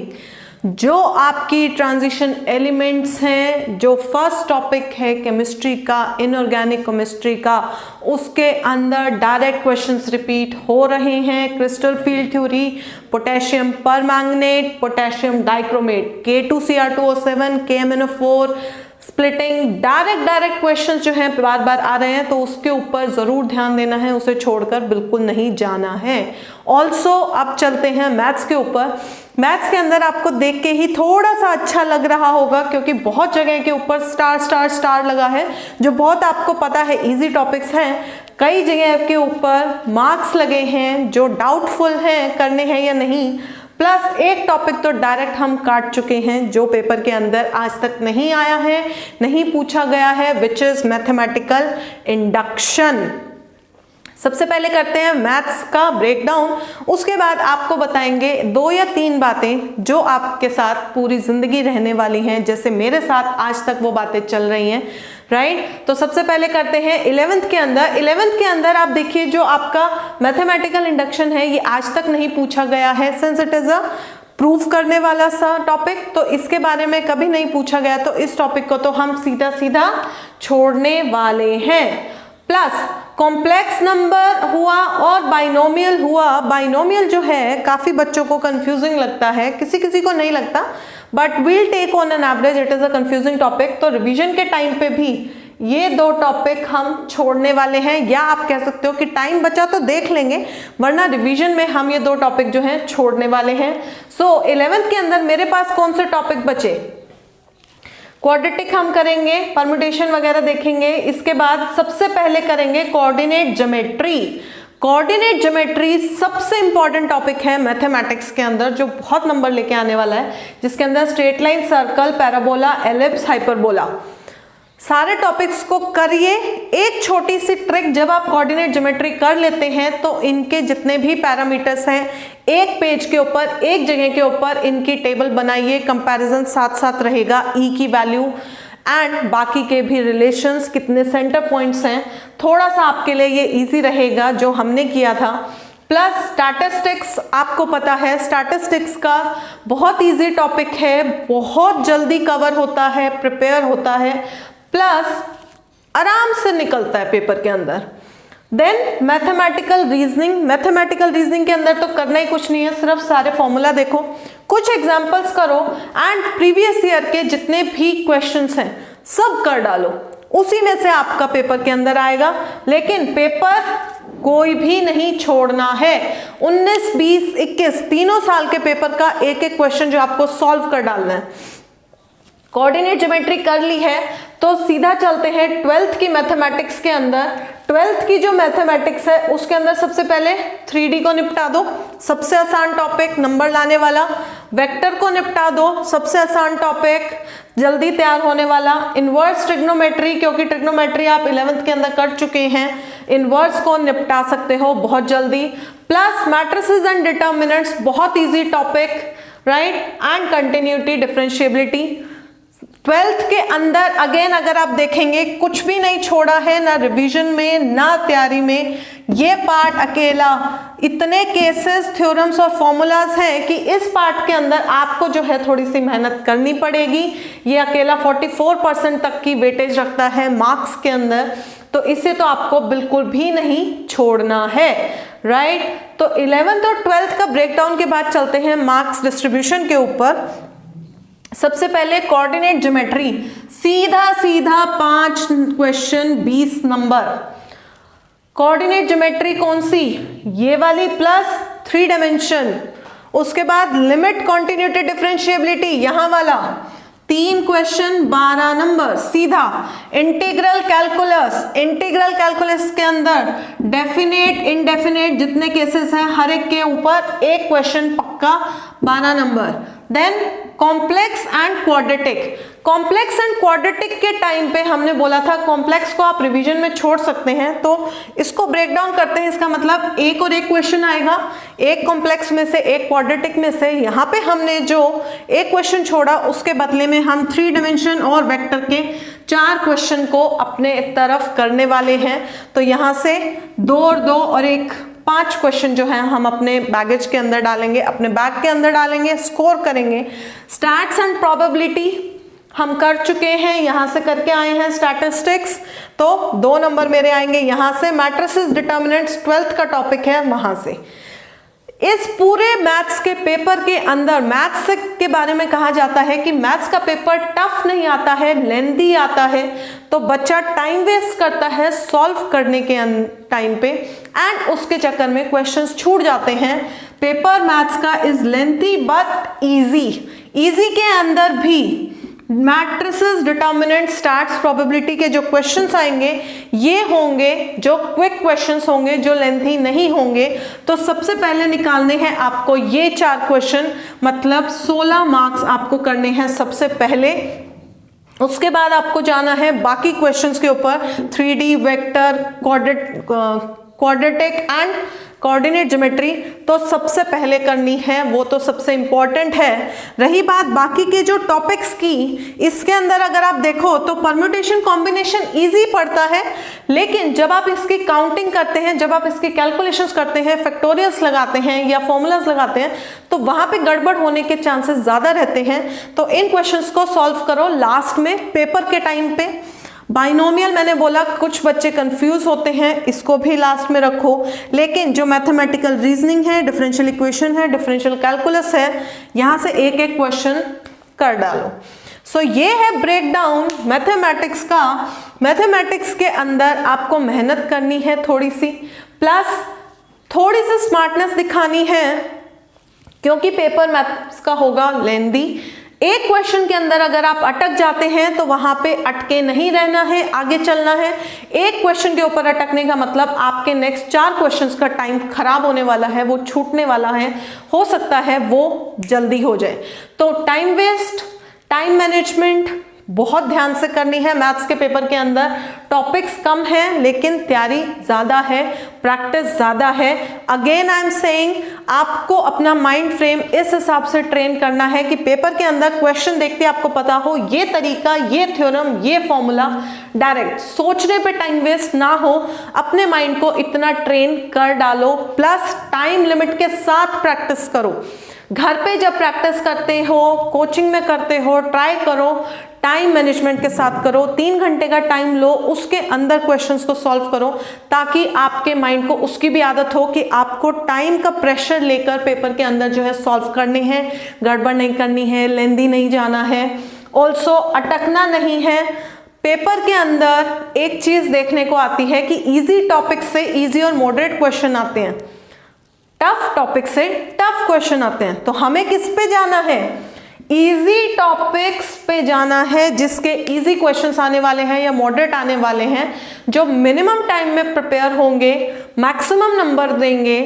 जो आपकी ट्रांजिशन एलिमेंट्स हैं, जो फर्स्ट टॉपिक है केमिस्ट्री का, इनऑर्गेनिक केमिस्ट्री का, उसके अंदर डायरेक्ट क्वेश्चंस रिपीट हो रहे हैं। Crystal field theory, potassium permanganate, potassium dichromate, K2Cr2O7, KMnO4, splitting, direct questions जो हैं बार बार आ रहे हैं, तो उसके ऊपर ज़रूर ध्यान देना है, उसे छोड़कर बिल्कुल नहीं जाना है। ऑल्सो अब चलते हैं मैथ्स के ऊपर। मैथ्स के अंदर आपको देख के ही थोड़ा सा अच्छा लग रहा होगा, क्योंकि बहुत जगह के ऊपर स्टार लगा है, जो बहुत आपको पता है इजी टॉपिक्स हैं। कई जगह के ऊपर मार्क्स लगे हैं जो डाउटफुल हैं करने हैं या नहीं, प्लस एक टॉपिक तो डायरेक्ट हम काट चुके हैं जो पेपर के अंदर आज तक नहीं आया है, नहीं पूछा गया है, विच इज मैथमेटिकल इंडक्शन। सबसे पहले करते हैं मैथ्स का ब्रेकडाउन, उसके बाद आपको बताएंगे 2 या 3 बातें जो आपके साथ पूरी जिंदगी रहने वाली हैं, जैसे मेरे साथ आज तक वो बातें चल रही हैं, राइट। तो सबसे पहले करते हैं 11th के अंदर आप देखिए जो आपका मैथमेटिकल इंडक्शन है ये आज तक नहीं पूछा गया है, since it is a prove करने वाला सा टॉपिक, तो इसके बारे में कभी नहीं पूछा गया, तो इस टॉपिक को तो हम सीधा सीधा छोड़ने वाले हैं। प्लस कॉम्प्लेक्स नंबर हुआ और बाइनोमियल हुआ। बाइनोमियल जो है काफी बच्चों को कंफ्यूजिंग लगता है, किसी किसी को नहीं लगता, but we'll take on an average it is a confusing topic. तो रिवीजन के टाइम पे भी ये दो टॉपिक हम छोड़ने वाले हैं, या आप कह सकते हो कि टाइम बचा तो देख लेंगे, वरना रिवीजन में हम ये दो टॉपिक जो हैं छोड़ने वाले हैं। सो 11th के अंदर मेरे पास कौन से टॉपिक बचे? क्वाड्रेटिक हम करेंगे, परम्यूटेशन वगैरह देखेंगे, इसके बाद सबसे पहले करेंगे कोऑर्डिनेट ज्योमेट्री। कोऑर्डिनेट ज्योमेट्री सबसे इंपॉर्टेंट टॉपिक है मैथमेटिक्स के अंदर, जो बहुत नंबर लेके आने वाला है, जिसके अंदर straight line, circle, parabola, ellipse, hyperbola, सारे टॉपिक्स को करिए। एक छोटी सी ट्रिक, जब आप कोऑर्डिनेट ज्योमेट्री कर लेते हैं तो इनके जितने भी पैरामीटर्स हैं एक पेज के ऊपर, एक जगह के ऊपर इनकी टेबल बनाइए, कंपैरिजन साथ साथ रहेगा, ई की वैल्यू एंड बाकी के भी रिलेशंस, कितने सेंटर पॉइंट्स हैं, थोड़ा सा आपके लिए ये इजी रहेगा जो हमने किया था। प्लस स्टैटिस्टिक्स, आपको पता है स्टैटिस्टिक्स का बहुत इजी टॉपिक है, बहुत जल्दी कवर होता है, प्रिपेयर होता है, प्लस आराम से निकलता है पेपर के अंदर। Then mathematical reasoning. Mathematical reasoning के अंदर तो करना ही कुछ नहीं है, सिर्फ सारे फॉर्मूला देखो, कुछ एग्जांपल्स करो एंड प्रीवियस ईयर के जितने भी क्वेश्चंस हैं सब कर डालो, उसी में से आपका पेपर के अंदर आएगा। लेकिन पेपर कोई भी नहीं छोड़ना है। 19, 20, 21 तीनों साल के पेपर का एक एक क्वेश्चन जो आपको सॉल्व कर डालना है। कोऑर्डिनेट ज्योमेट्री कर ली है तो सीधा चलते हैं 12th की मैथमेटिक्स के अंदर। 12th की जो मैथमेटिक्स है उसके अंदर सबसे पहले 3D को निपटा दो, सबसे आसान टॉपिक, नंबर लाने वाला। वेक्टर को निपटा दो, सबसे आसान टॉपिक, जल्दी तैयार होने वाला। इनवर्स ट्रिग्नोमेट्री, क्योंकि ट्रिग्नोमेट्री आप 11th के अंदर कर चुके हैं, इनवर्स को निपटा सकते हो बहुत जल्दी। प्लस मैट्रिसेस एंड डिटर्मिनेंट्स, बहुत easy topic, right, and continuity, differentiability. 12th के अंदर अगेन अगर आप देखेंगे कुछ भी नहीं छोड़ा है, ना रिवीजन में ना तैयारी में, ये पार्ट अकेला। इतने केसेस, थ्योरम्स और फॉर्मूलाज हैं कि इस पार्ट के अंदर आपको जो है थोड़ी सी मेहनत करनी पड़ेगी। ये अकेला 44% तक की वेटेज रखता है मार्क्स के अंदर, तो इसे तो आपको बिल्कुल भी नहीं छोड़ना है, राइट। तो 11th और 12th का ब्रेकडाउन के बाद चलते हैं मार्क्स डिस्ट्रीब्यूशन के ऊपर। सबसे पहले कोऑर्डिनेट ज्योमेट्री, सीधा सीधा 5 क्वेश्चन 20 नंबर। कोऑर्डिनेट ज्योमेट्री कौन सी? ये वाली, प्लस 3 डायमेंशन। उसके बाद लिमिट, कॉन्टिन्यूटी, डिफरेंशिएबिलिटी, यहां वाला 3 क्वेश्चन 12 नंबर सीधा। इंटीग्रल कैलकुलस, इंटीग्रल कैलकुलस के अंदर डेफिनेट, इनडेफिनेट जितने केसेस हैं हर एक के ऊपर एक क्वेश्चन पक्का 12 number. Then complex and quadratic. Complex and quadratic के टाइम पे हमने बोला था कॉम्प्लेक्स को आप रिवीजन में छोड़ सकते हैं, तो इसको ब्रेक डाउन करते हैं। इसका मतलब एक और एक क्वेश्चन आएगा, एक कॉम्प्लेक्स में से, एक क्वाड्रेटिक में से। यहाँ पे हमने जो एक क्वेश्चन छोड़ा उसके बदले में हम 3 डायमेंशन और वेक्टर के 4 क्वेश्चन को अपने तरफ करने वाले हैं। तो यहाँ से 2 और 2 और 1 5 क्वेश्चन जो है हम अपने बैगेज के अंदर डालेंगे, अपने बैग के अंदर डालेंगे, स्कोर करेंगे। स्टैट्स एंड प्रोबेबिलिटी हम कर चुके हैं, यहाँ से करके आए हैं स्टैटिस्टिक्स, तो 2 नंबर मेरे आएंगे यहाँ से। मैट्रिसेस, डिटर्मिनेंट्स 12th का टॉपिक है, वहां से। इस पूरे मैथ्स के पेपर के अंदर मैथ्स के बारे में कहा जाता है कि मैथ्स का पेपर टफ नहीं आता है, लेंथी आता है, तो बच्चा टाइम वेस्ट करता है सॉल्व करने के टाइम पे, एंड उसके चक्कर में क्वेश्चंस छूट जाते हैं। पेपर मैथ्स का is lengthy but easy. Easy के अंदर भी मैट्रिसेस, डिटर्मिनेंट, स्टैट्स, प्रोबेबिलिटी के जो क्वेश्चंस आएंगे ये होंगे जो क्विक क्वेश्चंस होंगे, जो लेंथी नहीं होंगे। तो सबसे पहले निकालने हैं आपको ये 4 क्वेश्चन, मतलब 16 मार्क्स आपको करने हैं सबसे पहले। उसके बाद आपको जाना है बाकी क्वेश्चंस के ऊपर, 3D, vector, quadratic and coordinate geometry तो सबसे पहले करनी है, वो तो सबसे इंपॉर्टेंट है। रही बात बाकी के जो टॉपिक्स की, इसके अंदर अगर आप देखो तो परम्यूटेशन कॉम्बिनेशन इजी पड़ता है, लेकिन जब आप इसकी काउंटिंग करते हैं, जब आप इसकी कैलकुलेशंस करते हैं, फैक्टोरियल्स लगाते हैं या फॉर्मूलाज लगाते हैं, तो वहां पे गड़बड़ होने के चांसेस ज्यादा रहते हैं। तो इन क्वेश्चंस को सॉल्व करो लास्ट में पेपर के टाइम पे। बाइनोमियल मैंने बोला कुछ बच्चे कंफ्यूज होते हैं, इसको भी लास्ट में रखो, लेकिन जो मैथमेटिकल रीजनिंग है, डिफरेंशियल इक्वेशन है, डिफरेंशियल कैलकुलस है, यहां से एक एक क्वेश्चन कर डालो। सो ये है ब्रेकडाउन मैथमेटिक्स का। मैथमेटिक्स के अंदर आपको मेहनत करनी है थोड़ी सी, प्लस थोड़ी सी स्मार्टनेस दिखानी है, क्योंकि पेपर मैथ्स का होगा लेंदी। एक क्वेश्चन के अंदर अगर आप अटक जाते हैं तो वहां पे अटके नहीं रहना है, आगे चलना है। एक क्वेश्चन के ऊपर अटकने का मतलब आपके नेक्स्ट 4 क्वेश्चंस का टाइम खराब होने वाला है, वो छूटने वाला है, हो सकता है वो जल्दी हो जाए। तो टाइम वेस्ट, टाइम मैनेजमेंट बहुत ध्यान से करनी है। मैथ्स के पेपर के अंदर टॉपिक्स कम है लेकिन तैयारी ज्यादा है, प्रैक्टिस ज्यादा है। अगेन आई एम सेइंग, आपको अपना माइंड फ्रेम इस हिसाब से ट्रेन करना है कि पेपर के अंदर क्वेश्चन देखते आपको पता हो ये तरीका, ये थ्योरम, ये फॉर्मूला, डायरेक्ट सोचने पे टाइम वेस्ट ना हो। अपने माइंड को इतना ट्रेन कर डालो, प्लस टाइम लिमिट के साथ प्रैक्टिस करो। घर पे जब प्रैक्टिस करते हो, कोचिंग में करते हो, ट्राई करो टाइम मैनेजमेंट के साथ करो। 3 घंटे का टाइम लो, उसके अंदर क्वेश्चंस को सॉल्व करो, ताकि आपके माइंड को उसकी भी आदत हो कि आपको टाइम का प्रेशर लेकर पेपर के अंदर जो है सॉल्व करने हैं, गड़बड़ नहीं करनी है, लेंदी नहीं जाना है, ऑल्सो अटकना नहीं है। पेपर के अंदर एक चीज देखने को आती है कि इजी टॉपिक से इजी और मॉडरेट क्वेश्चन आते हैं, टफ टॉपिक से टफ क्वेश्चन आते हैं। तो हमें किस पे जाना है? इजी टॉपिक्स पे जाना है, जिसके इजी क्वेश्चंस आने वाले हैं या मॉडरेट आने वाले हैं, जो मिनिमम टाइम में प्रिपेयर होंगे, मैक्सिमम नंबर देंगे।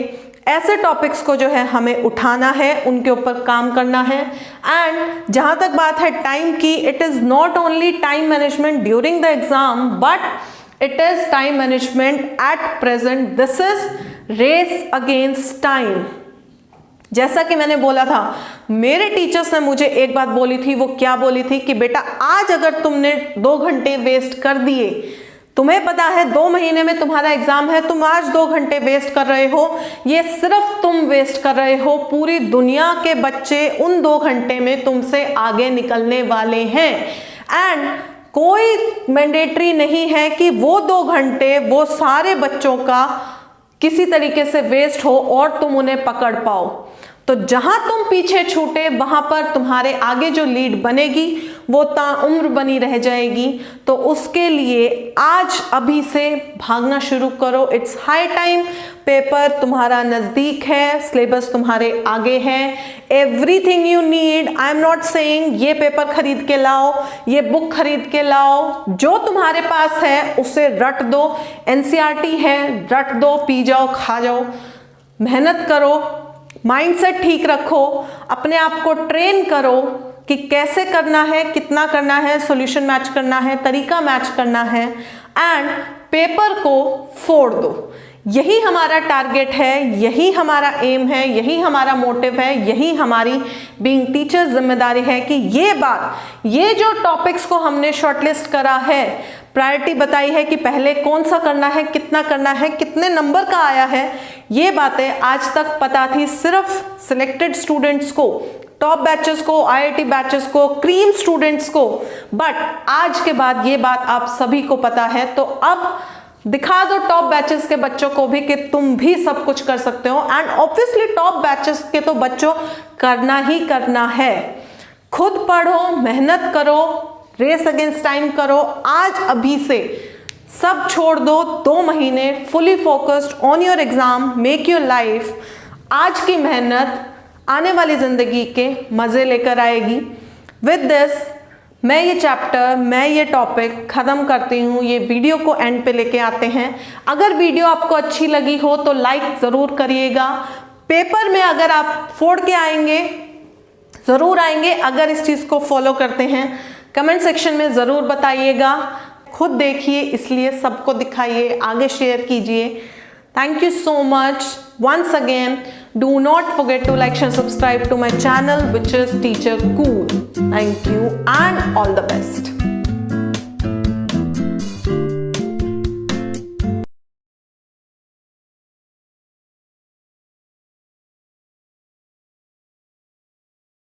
ऐसे टॉपिक्स को जो है हमें उठाना है, उनके ऊपर काम करना है। एंड जहां तक बात है टाइम की, it is not only time management during the exam, but it is time management at present. This is race against time. जैसा कि मैंने बोला था, मेरे टीचर्स ने मुझे एक बात बोली थी, वो क्या बोली थी कि बेटा आज अगर तुमने 2 घंटे वेस्ट कर दिए, तुम्हें पता है 2 महीने में तुम्हारा एग्जाम है, तुम आज 2 घंटे वेस्ट कर रहे हो, ये सिर्फ तुम वेस्ट कर रहे हो, पूरी दुनिया के बच्चे उन 2 घंटे में तुमसे आगे निकलने वाले हैं। एंड कोई मैंडेटरी नहीं है कि वो 2 घंटे वो सारे बच्चों का किसी तरीके से वेस्ट हो और तुम उन्हें पकड़ पाओ। तो जहां तुम पीछे छूटे, वहां पर तुम्हारे आगे जो लीड बनेगी वो ताउम्र बनी रह जाएगी। तो उसके लिए आज अभी से भागना शुरू करो। It's high time. पेपर तुम्हारा नजदीक है, सिलेबस तुम्हारे आगे है। Everything you need, I am not saying ये पेपर खरीद के लाओ, ये बुक खरीद के लाओ, जो तुम्हारे पास है उसे रट दो। एनसीईआरटी है, रट दो, पी जाओ, खा जाओ, मेहनत करो, माइंडसेट ठीक रखो, अपने आप को ट्रेन करो कि कैसे करना है, कितना करना है, सॉल्यूशन मैच करना है, तरीका मैच करना है, एंड पेपर को फोड़ दो। यही हमारा टारगेट है, यही हमारा एम है, यही हमारा मोटिव है, यही हमारी बीइंग टीचर जिम्मेदारी है कि ये जो टॉपिक्स को हमने शॉर्टलिस्ट करा है, प्रायोरिटी बताई है कि पहले कौन सा करना है, कितना करना है, कितने नंबर का आया है, ये बातें आज तक पता थी सिर्फ सिलेक्टेड स्टूडेंट्स को, टॉप बैचेस को, आईआईटी बैचेस को, क्रीम स्टूडेंट्स को। बट आज के बाद ये बात आप सभी को पता है, तो अब दिखा दो टॉप बैचेस के बच्चों को भी कि तुम भी सब कुछ कर सकते हो। एंड ऑब्वियसली टॉप बैचेस के तो बच्चों करना ही करना है। खुद पढ़ो, मेहनत करो, रेस अगेंस्ट टाइम करो। आज अभी से सब छोड़ दो, 2 महीने fully focused on your exam, make your life. आज की मेहनत आने वाली जिंदगी के मजे लेकर आएगी। विद दिस मैं ये चैप्टर, मैं ये टॉपिक ख़त्म करती हूँ। ये वीडियो को एंड पे लेके आते हैं। अगर वीडियो आपको अच्छी लगी हो तो लाइक ज़रूर करिएगा। पेपर में अगर आप फोड़ के आएंगे, ज़रूर आएंगे अगर इस चीज़ को फॉलो करते हैं। कमेंट सेक्शन में ज़रूर बताइएगा। खुद देखिए, इसलिए सबको दिखाइए, आगे शेयर कीजिए। Thank you so much. Once again, do not forget to like, share, subscribe to my channel, which is Teacher Cool. Thank you and all the best.